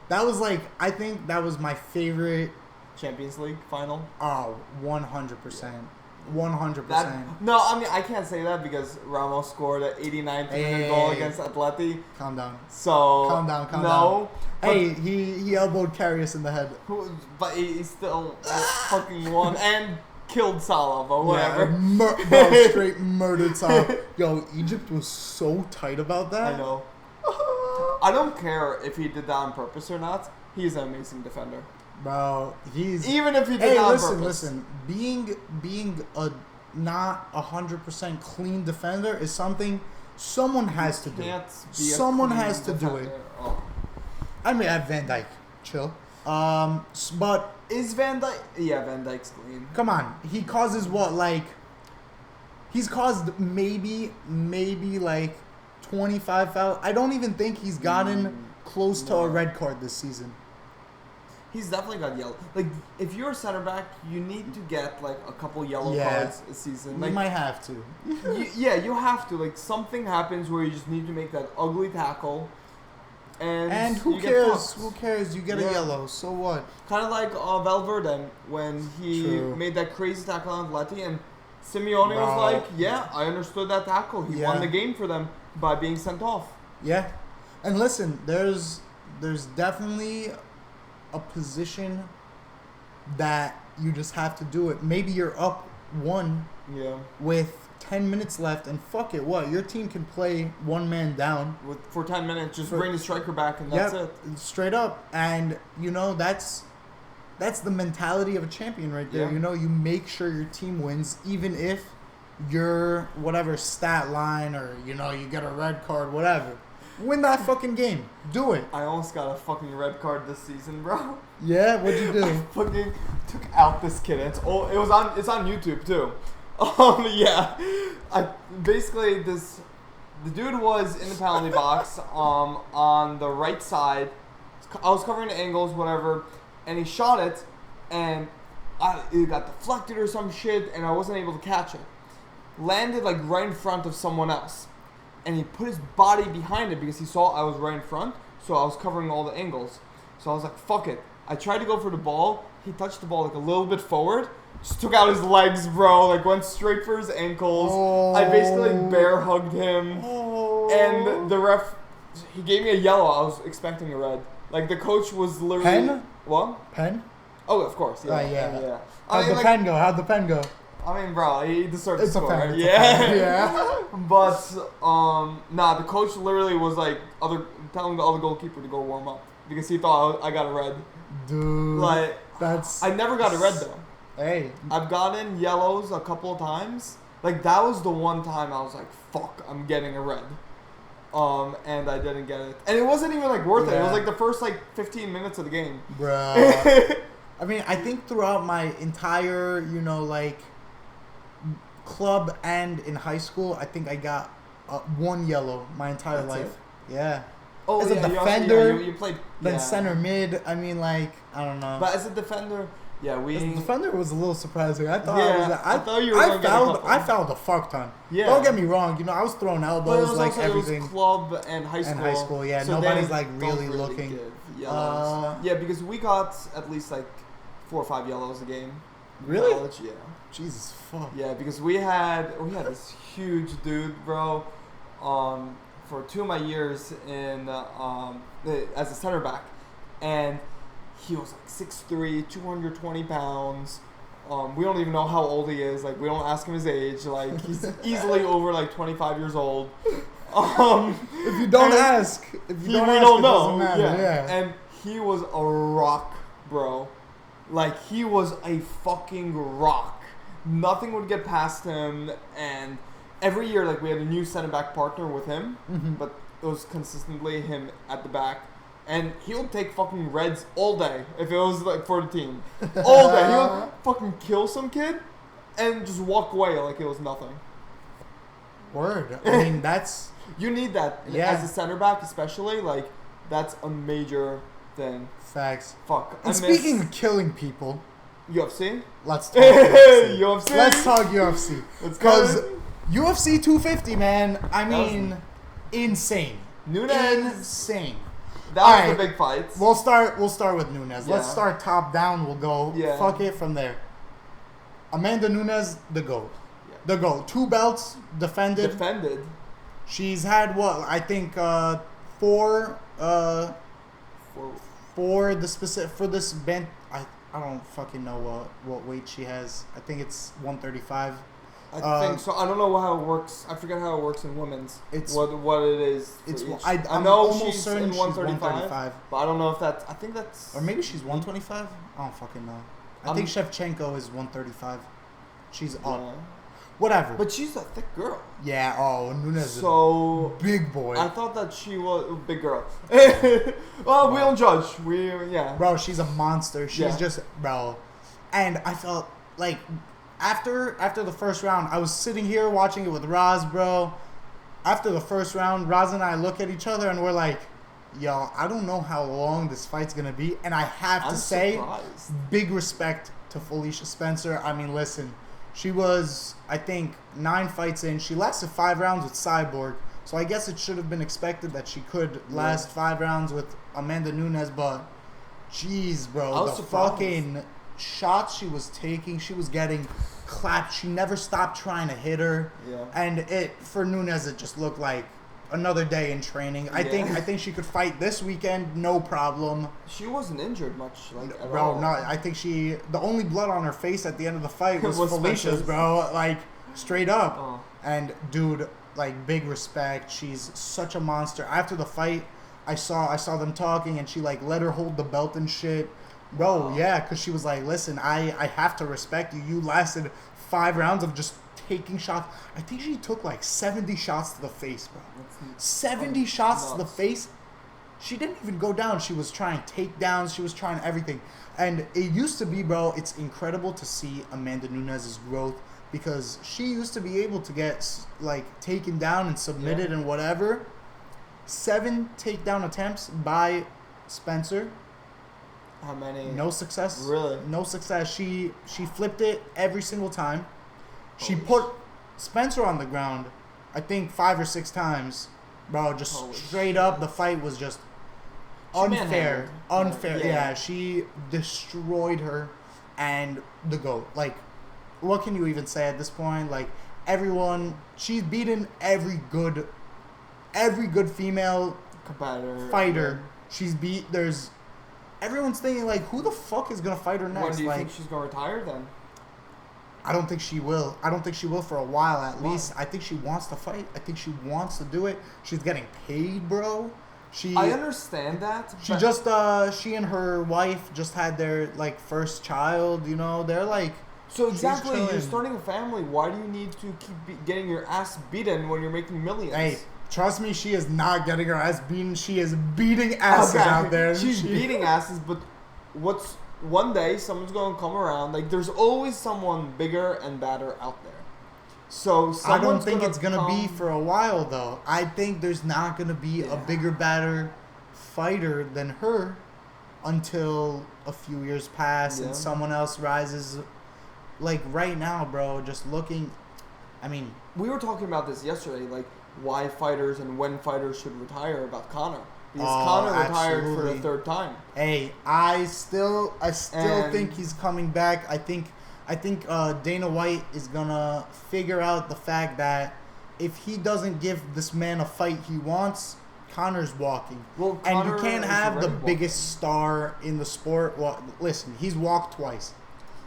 that was like, I think that was my favorite Champions League final. Oh, 100%. 100%. No, I mean, I can't say that because Ramos scored an 89th minute goal against Atleti. Calm down. So calm down. Hey, he elbowed Karius in the head. But he still fucking won and killed Salah, but whatever. Bro, straight murdered Salah. Yo, Egypt was so tight about that. I know. I don't care if he did that on purpose or not. He's an amazing defender. Bro, even if he did that on purpose. Listen, being a not 100% clean defender is something someone has to do. Someone has to do it. Oh. I mean, I have Van Dijk. Chill. But is Van Dijk? Yeah, Van Dijk's clean. Come on, he causes what, like? He's caused maybe like 25 fouls. I don't even think he's gotten close to a red card this season. He's definitely got yellow. Like, if you're a center back, you need to get like a couple yellow cards a season. Like, you might have to. You have to. Like, something happens where you just need to make that ugly tackle. And who cares? Who cares? You get a yellow, so what? Kind of like Valverde when he made that crazy tackle on Atleti, and Simeone was like, "Yeah, I understood that tackle. He won the game for them by being sent off." Yeah, and listen, there's definitely a position that you just have to do it. Maybe you're up 1 with about 10 minutes left, and fuck it, what? Your team can play one man down. For 10 minutes, just bring the striker back, and that's it. Straight up. And, you know, that's the mentality of a champion right there. Yeah. You know, you make sure your team wins, even if your whatever stat line or, you know, you get a red card, whatever. Win that fucking game. Do it. I almost got a fucking red card this season, bro. Yeah? What'd you do? I fucking took out this kid. It's on YouTube, too. Yeah. The dude was in the penalty box on the right side. I was covering the angles, whatever, and he shot it, and it got deflected or some shit, and I wasn't able to catch it. Landed like right in front of someone else, and he put his body behind it because he saw I was right in front, so I was covering all the angles. So I was like, fuck it. I tried to go for the ball. He touched the ball like a little bit forward. Just took out his legs, bro. Like, went straight for his ankles. Oh. I basically bear hugged him. Oh. And the ref, he gave me a yellow. I was expecting a red. Like, the coach was literally... Pen? What? Pen? Oh, of course. Yeah. Yeah. How'd the pen go? How'd the pen go? I mean, bro, he deserved to score. Pen, yeah. But, the coach literally was like, telling the other goalkeeper to go warm up. Because he thought I got a red. Dude. Like, I never got a red, though. Hey. I've gotten yellows a couple of times. Like, that was the one time I was like, fuck, I'm getting a red. And I didn't get it. And it wasn't even, like, worth it. It was, like, the first, 15 minutes of the game. Bruh. I mean, I think throughout my entire, you know, like, club and in high school, I think I got one yellow my entire life. It? Yeah. Oh, as a defender, you played... Then center mid, I mean, like, I don't know. But as a defender... Yeah, As a defender was a little surprising. I thought I fouled a fuck ton. Yeah. Don't get me wrong. You know, I was throwing elbows like everything. It was club and high school. And high school, yeah. So nobody's like really looking. Yeah, because we got at least like 4 or 5 yellows a game. Really? College, yeah. Jesus fuck. Yeah, because we had this huge dude, bro. For 2 of my years in as a center back, and he was like 6'3", 220 pounds. We don't even know how old he is. Like, we don't ask him his age. Like, he's easily over like 25 years old. If you don't ask, we don't know. Yeah. And he was a rock, bro. Like, he was a fucking rock. Nothing would get past him. And every year, like, we had a new center back partner with him, but it was consistently him at the back. And he would take fucking reds all day if it was like for the team. All day. He would fucking kill some kid and just walk away like it was nothing. Word. I mean, that's... You need that. Yeah. As a center back especially, like, that's a major thing. Facts. Fuck. And speaking of killing people... UFC? Let's talk UFC. UFC? Let's talk UFC. Because UFC 250, man, I mean, insane. Nunes. Insane. That was the big fights. We'll start with Nunes. Yeah. Let's start top down. We'll go. Yeah. Fuck it from there. Amanda Nunes, the GOAT. Yeah. The GOAT. 2 belts defended. She's had what? I think 4 for the specific for this band. I don't fucking know what weight she has. I think it's 135. I think so. I don't know how it works. I forget how it works in women's. It's what it is. I know she's in 135, but I don't know if that's. I think that's. Or maybe she's 125. I don't fucking know. I think Shevchenko is 135. She's up. Whatever. But she's a thick girl. Yeah. Oh, Nunes. So is a big boy. I thought that she was a big girl. Well, we don't judge. Bro, she's a monster. She's just bro, and I felt like. After the first round, I was sitting here watching it with Raz, bro. After the first round, Raz and I look at each other and we're like, yo, I don't know how long this fight's going to be. And I have to say, big respect to Felicia Spencer. I mean, listen, she was, I think, 9 fights in. She lasted 5 rounds with Cyborg. So I guess it should have been expected that she could last 5 rounds with Amanda Nunes. But, jeez, bro, the fucking... shots she was taking, she was getting clapped. She never stopped trying to hit her. Yeah. And for Nunes, it just looked like another day in training. I think she could fight this weekend, no problem. She wasn't injured much, like at all. No, I think the only blood on her face at the end of the fight was Felicia's, bro. Like, straight up. And dude, like big respect. She's such a monster. After the fight, I saw them talking, and she like let her hold the belt and shit. Bro, yeah, because she was like, listen, I have to respect you. You lasted 5 rounds of just taking shots. I think she took like 70 shots to the face, bro. 70 shots to the face. She didn't even go down. She was trying takedowns. She was trying everything. And it used to be, bro, it's incredible to see Amanda Nunes's growth, because she used to be able to get like taken down and submitted and whatever. 7 takedown attempts by Spencer. How many? No success. Really? No success. She flipped it every single time. She put Spencer on the ground, I think 5 or 6 times. Bro, just straight up, the fight was just unfair. Unfair. Yeah, she destroyed her, and the GOAT. Like, what can you even say at this point? Like, everyone, she's beaten every good female competitor fighter. She's beat. Everyone's thinking like, who the fuck is gonna fight her next? When do you think she's gonna retire then? I don't think she will. I don't think she will for a while at least. I think she wants to fight. I think she wants to do it. She's getting paid, bro. I understand that. She and her wife just had their like first child. You know, they're like. So exactly, you're starting a family. Why do you need to keep getting your ass beaten when you're making millions? Hey, trust me, she is not getting her ass beaten. She is beating asses out there. She's beating asses, but one day someone's going to come around. Like, there's always someone bigger and badder out there. So I don't think it's going to be for a while, though. I think there's not going to be a bigger, badder fighter than her until a few years pass and someone else rises. Like, right now, bro, just looking... I mean... We were talking about this yesterday, like, why fighters and when fighters should retire about Conor. Because Conor retired for the 3rd time. Hey, I still think he's coming back. I think Dana White is gonna figure out the fact that if he doesn't give this man a fight he wants, Conor's walking. Well, and you can't have the biggest star in the sport. Well, listen, he's walked twice.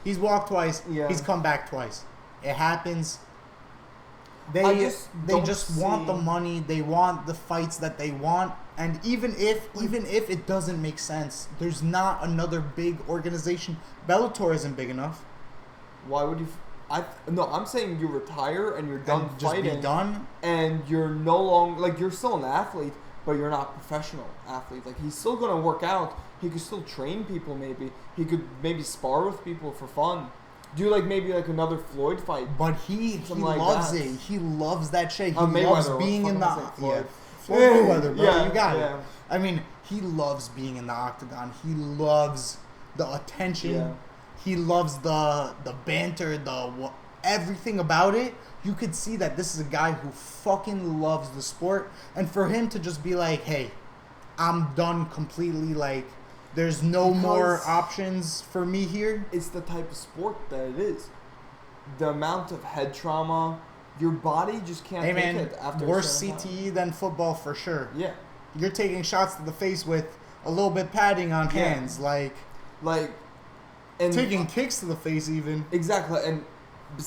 He's come back twice. It happens. They just want the money. They want the fights that they want. And even if it doesn't make sense, there's not another big organization. Bellator isn't big enough. Why would you? I'm saying you retire and you're done just fighting. Be done. And you're no longer like you're still an athlete, but you're not a professional athlete. Like, he's still gonna work out. He could still train people. Maybe he could spar with people for fun. Do maybe another Floyd fight. But he loves it. He loves that shit. He loves being in the Floyd Mayweather, bro. Yeah, you got it. I mean, he loves being in the octagon. He loves the attention. Yeah. He loves the banter, everything about it. You could see that this is a guy who fucking loves the sport. And for him to just be like, hey, I'm done completely, there's no more options for me here. It's the type of sport that it is. The amount of head trauma, your body just can't take it after worse CTE than football for sure. Yeah. You're taking shots to the face with a little bit padding on hands. And taking kicks to the face even. Exactly. And the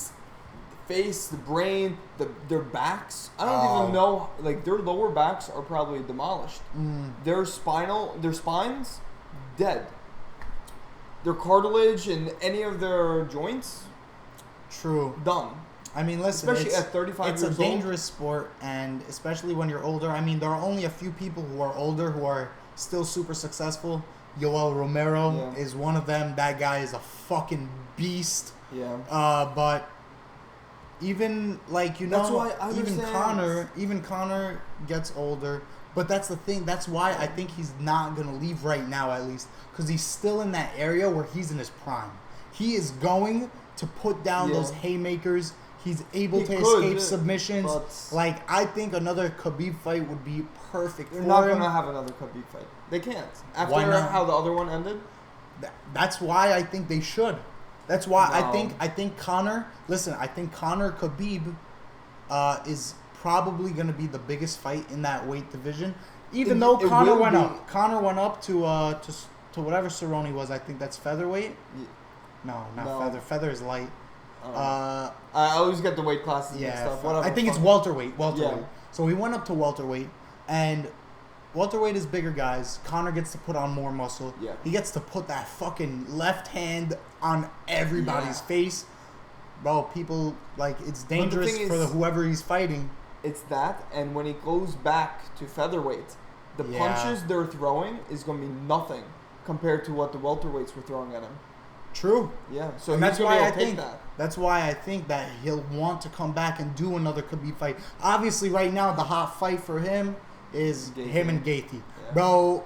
face, the brain, their backs. I don't even know. Their lower backs are probably demolished. Their spines, dead. Their cartilage and any of their joints, true. Done. I mean, listen, especially at 35 years old. It's a dangerous sport, and especially when you're older. I mean, there are only a few people who are older who are still super successful. Yoel Romero is one of them. That guy is a fucking beast. Yeah. But even that's why I even Conor gets older. But that's the thing. That's why I think he's not gonna leave right now, at least, because he's still in that area where he's in his prime. He is going to put down those haymakers. He's able to escape submissions. I think another Khabib fight would be perfect for him. They're not going to have another Khabib fight. They can't. After how the other one ended? That's why I think they should. That's why I think Conor... Listen, I think Conor Khabib is probably going to be the biggest fight in that weight division. Even though Conor went up. Conor went up to whatever Cerrone was. I think that's featherweight. No, not feather. Feather is light. I always get the weight classes mixed up. Whatever. I think it's welterweight. Yeah. So we went up to welterweight, and welterweight is bigger guys. Conor gets to put on more muscle. Yeah. He gets to put that fucking left hand on everybody's face. Bro, people, like, it's dangerous for whoever he's fighting. It's that, and when he goes back to featherweight, the punches they're throwing is going to be nothing compared to what the welterweights were throwing at him. True. Yeah, so and he's going to take that. That's why I think that he'll want to come back and do another Khabib fight. Obviously, right now, the hot fight for him is him and Gaethje. Yeah. Bro,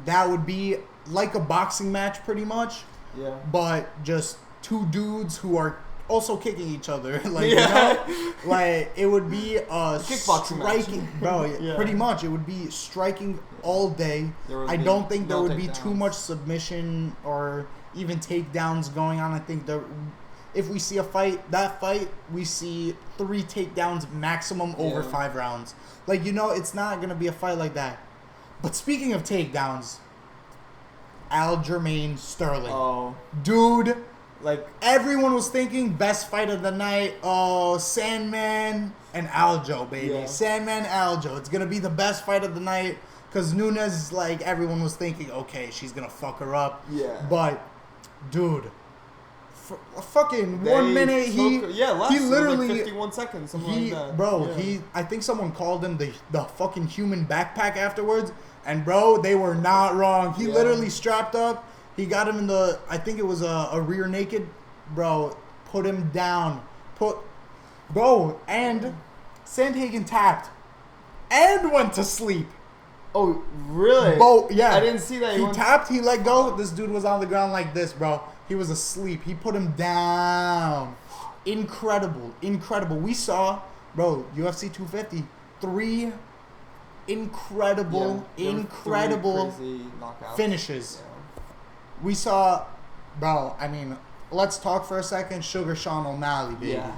that would be like a boxing match pretty much. Yeah. But just two dudes who are also kicking each other. Like, you know? Like, it would be a kickboxing striking match. Bro, pretty much. It would be striking all day. I don't think there would be too much submission or even takedowns going on. I think if we see that fight, we see 3 takedowns maximum over 5 rounds. Like, you know, it's not going to be a fight like that. But speaking of takedowns, Aljamain Sterling. Oh. Dude, like, everyone was thinking best fight of the night. Oh, Sandman and Aljo, baby. Yeah. Sandman, Aljo. It's going to be the best fight of the night. Because Nunes, like, everyone was thinking, okay, she's going to fuck her up. Yeah. But, dude, fucking 1 minute, he literally, like 51 seconds, something like that. Bro, I think someone called him the fucking human backpack afterwards. And, bro, they were not wrong. He literally strapped up. He got him in I think it was a rear naked. Bro, put him down. Bro, and Sandhagen tapped and went to sleep. Oh, really? Yeah. I didn't see that. He tapped, he let go. This dude was on the ground like this, bro. He was asleep. He put him down. Incredible. We saw, bro, UFC 250, 3 incredible finishes. Yeah. We saw, bro, I mean, let's talk for a second. Sugar Sean O'Malley, baby. Yeah.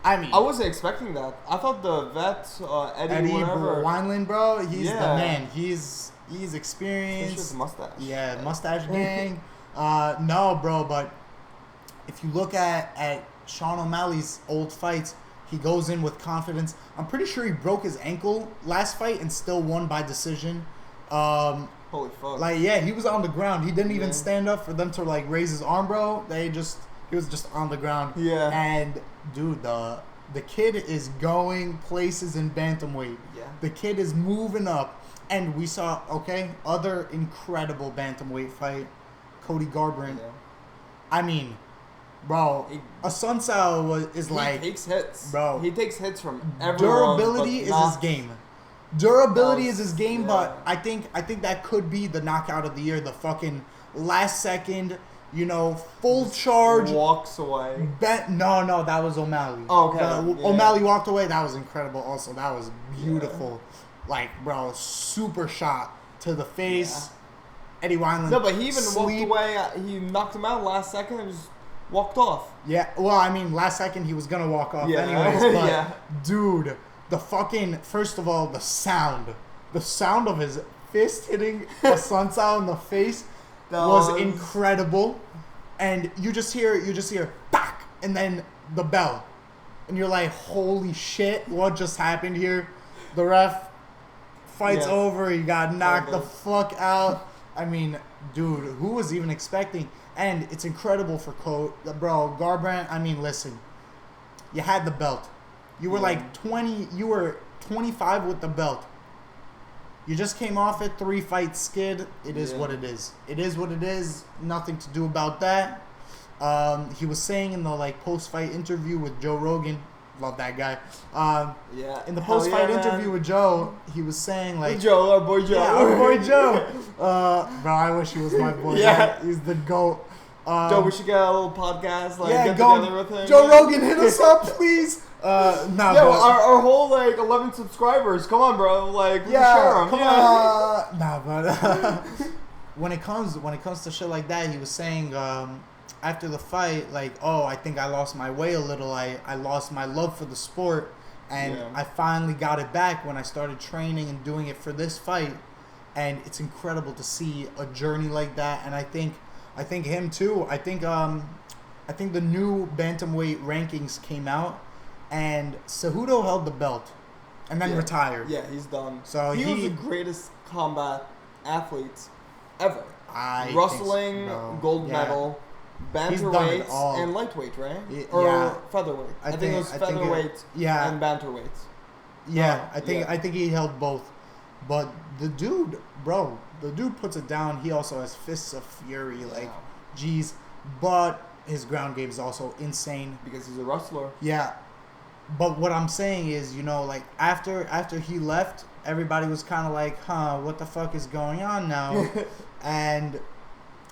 I mean, I wasn't expecting that. I thought the vet, Eddie whatever. Wineland, bro, he's the man. He's experienced. It's just mustache. Yeah, mustache gang. No, bro, but if you look at Sean O'Malley's old fights, he goes in with confidence. I'm pretty sure he broke his ankle last fight and still won by decision. Holy fuck. Like, yeah, he was on the ground. He didn't even stand up for them to, like, raise his arm, bro. He was just on the ground. Yeah. And, dude, the kid is going places in bantamweight. Yeah. The kid is moving up. And we saw, other incredible bantamweight fight, Cody Garbrandt. Yeah. I mean, bro, Asuncao is like... He takes hits. Bro. He takes hits from everyone. Durability is his game. But I think that could be the knockout of the year. The fucking last second, you know, full charge. Walks away. No, that was O'Malley. Oh, okay. O'Malley walked away. That was incredible also. That was beautiful. Yeah. Like, bro, super shot to the face. Yeah. Eddie Wineland. No, but he even walked away. He knocked him out last second and just walked off. Yeah, well, I mean, last second he was going to walk off anyways. But, dude... The fucking, first of all, the sound of his fist hitting Asuncao in the face was incredible. And you just hear, back, and then the bell. And you're like, holy shit, what just happened here? The ref, fight's over, he got knocked the fuck out. I mean, dude, who was even expecting? And it's incredible for bro, Garbrandt, I mean, listen, you had the belt. You were like 20, you were 25 with the belt. You just came off it, 3 fights skid. It is what it is. It is what it is. Nothing to do about that. He was saying in the like post-fight interview with Joe Rogan, love that guy. In the post-fight interview with Joe, he was saying like, Joe, our boy Joe. Yeah, our boy Joe. Bro, I wish he was my boy. Yeah. He's the GOAT. Joe, we should get a little podcast, like get together with him. Joe Rogan, hit us up, please. Our whole like 11 subscribers. Come on, bro. Like, share them. Come on. But when it comes to shit like that, he was saying after the fight, like, I think I lost my way a little. I lost my love for the sport, and I finally got it back when I started training and doing it for this fight. And it's incredible to see a journey like that. And I think him too. I think I think the new bantamweight rankings came out, and Cejudo held the belt, and then retired. Yeah, he's done. So he was the greatest combat athlete ever. Wrestling, gold medal, bantamweight, and lightweight, right? Or featherweight. I think it was featherweight and bantamweight. Yeah, I think he held both. But the dude puts it down. He also has fists of fury. Like, geez. But his ground game is also insane. Because he's a wrestler. Yeah. But what I'm saying is, like, after he left, everybody was kind of like, what the fuck is going on now? And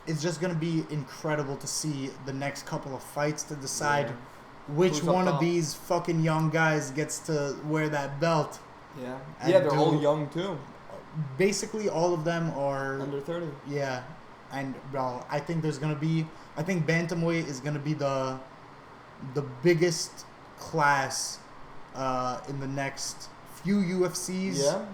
it's just going to be incredible to see the next couple of fights to decide which one of these fucking young guys gets to wear that belt. Yeah. Yeah, they're all young, too. Basically, all of them are... Under 30. Yeah. And, bro, I think bantamweight is going to be the biggest class in the next few UFCs. Yeah.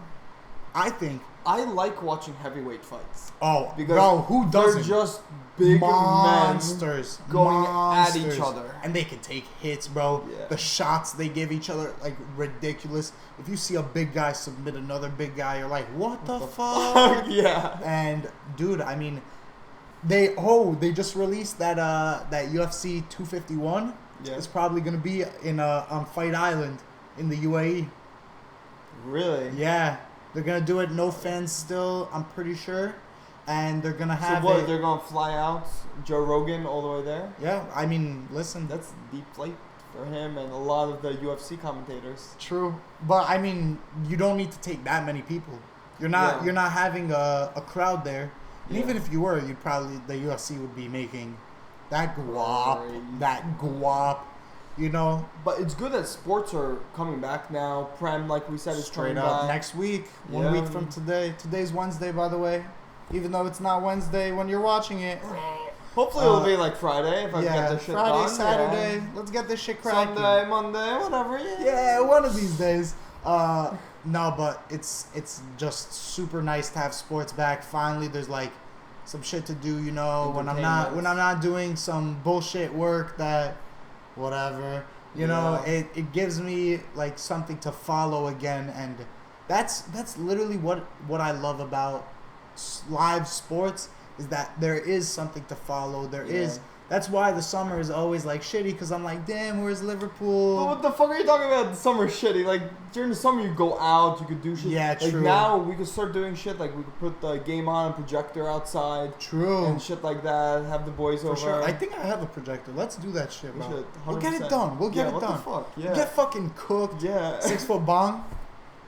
I think. I like watching heavyweight fights. Oh, because bro, who doesn't? They're just big monsters going at each other. And they can take hits, bro. Yeah. The shots they give each other, like, ridiculous. If you see a big guy submit another big guy, you're like, what the fuck? Yeah. And, dude, I mean, they just released that UFC 251. Yeah. It's probably going to be on Fight Island in the UAE. Really? Yeah. They're going to do it no fans still, I'm pretty sure. And they're going to have they're going to fly out Joe Rogan all the way there? Yeah, I mean, listen. That's a deep flight for him and a lot of the UFC commentators. True. But, I mean, you don't need to take that many people. You're not having a crowd there. And even if you were, the UFC would be making that guap. But it's good that sports are coming back now. Prem, like we said, is straight coming up back next week. 1 week from today. Today's Wednesday, by the way. Even though it's not Wednesday when you're watching it. Hopefully it'll be like Friday if I get this shit Friday, done. Saturday. Yeah. Let's get this shit cracking. Sunday, Monday, whatever. Yeah, one of these days. No, but it's just super nice to have sports back. Finally, there's like some shit to do. When I'm not doing some bullshit work that. Whatever, it gives me like something to follow again, and that's literally what I love about live sports is that there is something to follow. That's why the summer is always like shitty because I'm like, damn, where's Liverpool? But what the fuck are you talking about? The summer shitty. Like during the summer you go out, you could do shit. Yeah, true. Like now we could start doing shit. Like we could put the game on, projector outside. True. And shit like that. Have the boys over. Sure. I think I have a projector. Let's do that shit, bro. We'll get it done. We'll get it what done. The fuck? Yeah. We'll get fucking cooked. Yeah. 6 foot bong.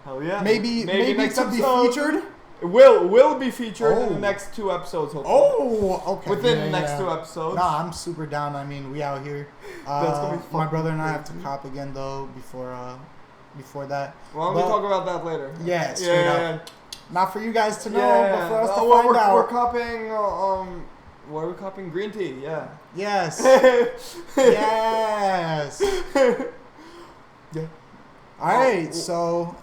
Hell yeah. Maybe next to be featured. It will be featured in the next 2 episodes, hopefully. Oh, okay. Within the next 2 episodes. Nah, I'm super down. I mean, we out here. That's gonna be fun. My brother and I have to cop again, though, before that. Well, we'll talk about that later. Yeah, straight up. Not for you guys to know, but for us to find out. We're copping, what are we copping? Green tea, yeah. Yes. Yes. Yeah. All right, so,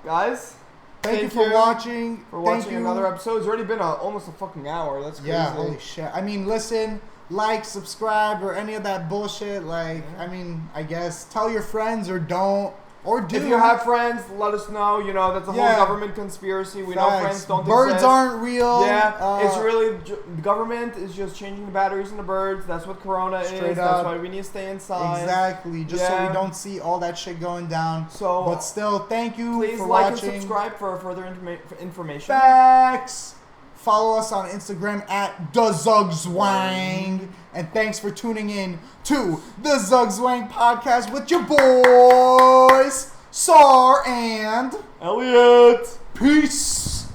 guys. Thank you for watching. For watching another episode. It's already been almost a fucking hour. That's crazy. Yeah, holy shit. I mean, listen, like, subscribe, or any of that bullshit. Like, I mean, I guess tell your friends or don't. Or do. If you have friends, let us know. That's a whole government conspiracy. We know friends don't exist. Birds aren't real. Yeah, it's really the government is just changing the batteries in the birds. That's what Corona is. That's why we need to stay inside. Exactly, just so we don't see all that shit going down. So, but still, thank you for watching. Please like and subscribe for further information. Facts. Follow us on Instagram at the Zugzwang. And thanks for tuning in to the Zugzwang Podcast with your boys, Saar and Elliot. Peace.